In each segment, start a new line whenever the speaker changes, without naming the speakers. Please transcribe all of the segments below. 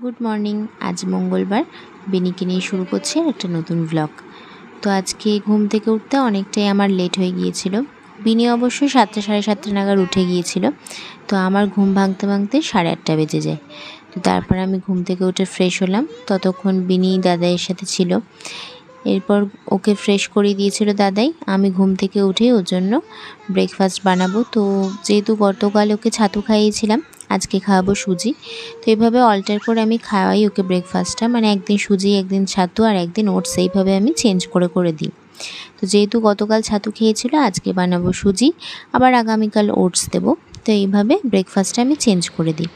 Good morning. আজ মঙ্গলবার, বিনিকে নিয়ে শুরু করছি একটা নতুন ব্লগ। তো আজকে ঘুম থেকে উঠতে অনেকটাই আমার লেট হয়ে গিয়েছিল। বিনি অবশ্যই 7টা সাড়ে 7টা নাগাদ উঠে গিয়েছিল। তো আমার ঘুম ভাঙতে ভাঙতে 8:30 বেজে যায়। তো তারপর আমি ঘুম থেকে উঠে ফ্রেশ হলাম। ততক্ষণ বিনি দাদাইয়ের সাথে ছিল। এরপর ওকে ফ্রেশ করিয়ে দিয়েছিল দাদাই। আমি ঘুম থেকে উঠে ওর জন্য ব্রেকফাস্ট বানাবো। তো যেহেতু গতকাল ওকে ছাতু খাইয়েছিলাম, আজকে খাওয়াবো সুজি। তো এইভাবে অল্টার করে আমি খাওয়াই ওকে ব্রেকফাস্টটা, মানে একদিন সুজি, একদিন ছাতু আর একদিন ওটস, এইভাবে আমি চেঞ্জ করে করে দিই। তো যেহেতু গতকাল ছাতু খেয়েছিল, আজকে বানাবো সুজি, আবার আগামীকাল ওটস দেবো। তো এইভাবে ব্রেকফাস্টটা আমি চেঞ্জ করে দিই।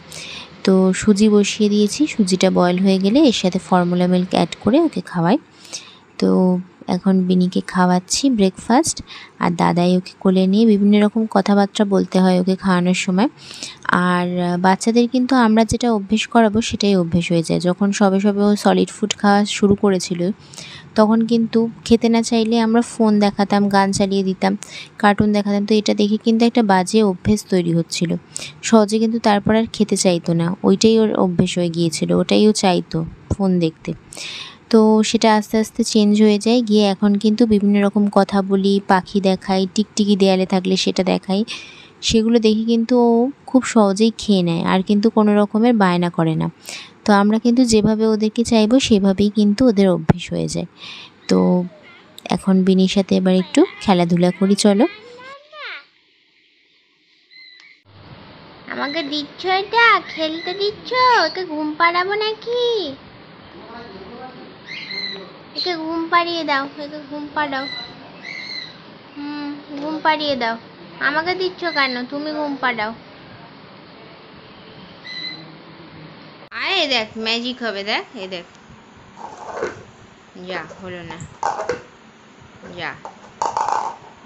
তো সুজি বসিয়ে দিয়েছি, সুজিটা বয়েল হয়ে গেলে এর সাথে ফর্মুলা মিল্ক অ্যাড করে ওকে খাওয়াই। তো এখন বিনিকে খাওয়াচ্ছি ব্রেকফাস্ট, আর দাদাই ওকে কোলে নিয়ে বিভিন্ন রকম কথাবার্তা বলতে হয় ওকে খাওয়ানোর সময়। আর বাচ্চাদের কিন্তু আমরা যেটা অভ্যেস করাবো সেটাই অভ্যেস হয়ে যায়। যখন সবে সবে ও সলিড ফুড খাওয়া শুরু করেছিল, তখন কিন্তু খেতে না চাইলে আমরা ফোন দেখাতাম, গান চালিয়ে দিতাম, কার্টুন দেখাতাম। তো এটা দেখে কিন্তু একটা বাজে অভ্যেস তৈরি হচ্ছিল। সহজে কিন্তু তারপর আর খেতে চাইতো না, ওইটাই ওর অভ্যেস হয়ে গিয়েছিল, ওটাই ও চাইতো, ফোন দেখতে। তো সেটা আস্তে আস্তে চেঞ্জ হয়ে যায়, গিয়ে এখন কিন্তু বিভিন্ন রকম কথা বলি, পাখি দেখাই, টিকটিকি দেয়ালে থাকলে সেটা দেখাই। সেগুলো দেখে কিন্তু ও খুব সহজেই খেয়ে নেয়, আর কিন্তু কোনো রকমের বায়না করে না। তো আমরা কিন্তু যেভাবে ওদেরকে চাইবো সেভাবেই কিন্তু ওদের অভ্যেস হয়ে যায়। তো এখন বিনির সাথে এবার একটু খেলাধুলা করি, চলো।
আমাকে দিচ্ছ এটা খেলতে দিচ্ছ? ওকে ঘুম পাড়াবো নাকি? একে ঘুম পাড়িয়ে দাও, একে ঘুম পাড়াও। ঘুম পাড়িয়ে দাও। আমাকে দিচ্ছ কেন? তুমি ঘুম পাড়াও। আয় দেখ, ম্যাজিক হবে, দেখ এই দেখ। যা, হলো না, যা।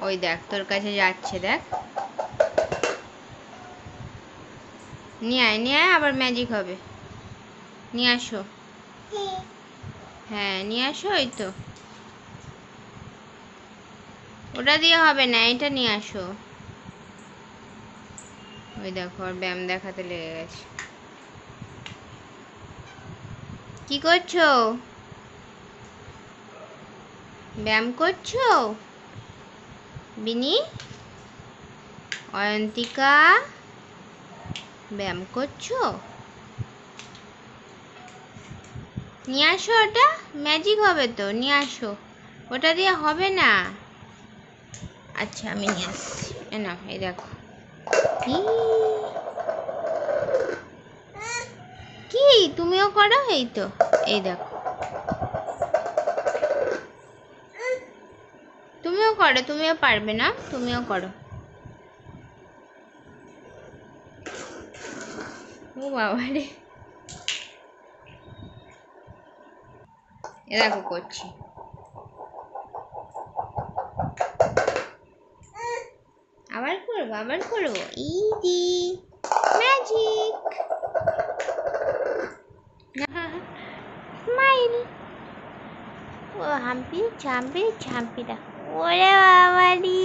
ওই দেখ তোর কাছে যাচ্ছে, দেখ। নিয়ে আয়, নিয়ে আয়, আবার ম্যাজিক হবে। নিয়ে আসো। হ্যাঁ, নিয়ে আসো। ওই তো, ওটা দিয়ে হবে না, এটা নিয়ে আসো। ওই দেখো, আর ব্যায়াম দেখাতে লেগে গেছে। কি করছো? ব্যায়াম করছো বিনি? অয়ন্তিকা, ব্যায়াম করছো? নিয়ে আসো, ওটা ম্যাজিক হবে তো, নিয়ে আসো। ওটা দিয়ে হবে না। আচ্ছা, আমি নিয়ে আসছি। না, এই দেখো। কি তুমিও করো? এই তো, এই দেখো, তুমিও করো, তুমিও পারবে না, তুমিও করো। ও বাবা রে, এ দেখো করছি। আবার করবো, আবার করবো। ইদি ম্যাজিক স্মাইল। ও হাম্পি ঝাম্পি ঝাম্পিটা, ওরে বাবারি,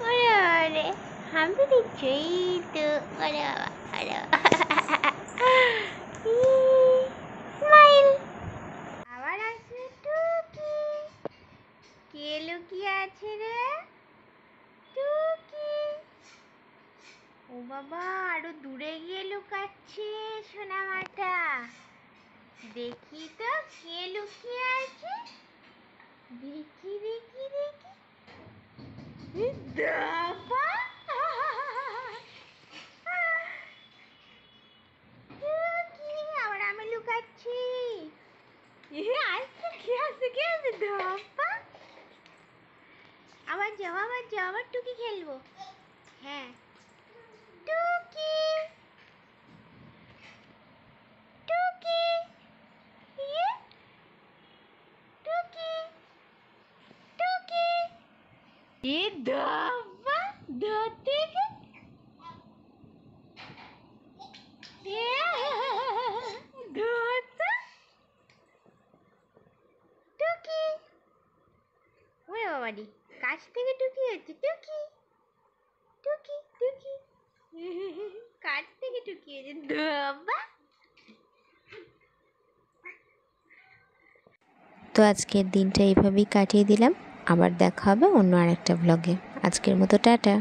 ওরে বাবারে, হাম্পি দিচ্ছ? এই তো, ওরে বাবা, ওরে স্মাইল। আবার আসবে টুকি। কে লুকিয়ে আছে রে? টুকি। ও বাবা, আরো দূরে গিয়ে লুকাচ্ছে সোনা মাটা। দেখি তো কে লুকিয়ে আছে। দেখি দেখি দেখি। দাপা, টুকি, আবার আমি লুকাচ্ছি। আসছে, কে আসছে, কে আসছে? দাপা, আবার যাও, আবার যাও, আবার টুকি খেলবো। হ্যাঁ, টুকি, টুকি, ইয়ে, টুকি, টুকি। এ দাবা, ধরতে গে। ধরতে, টুকি। ওরে বাবারি, কাছ থেকে টুকি হচ্ছে, টুকি, টুকি, টুকি। কাছ থেকে টুকি হচ্ছে, দাবা।
তো আজকের দিনটা এইভাবেই কাটিয়ে দিলাম। আবার দেখা হবে অন্য আরেকটা ব্লগে। আজকের মতো টাটা।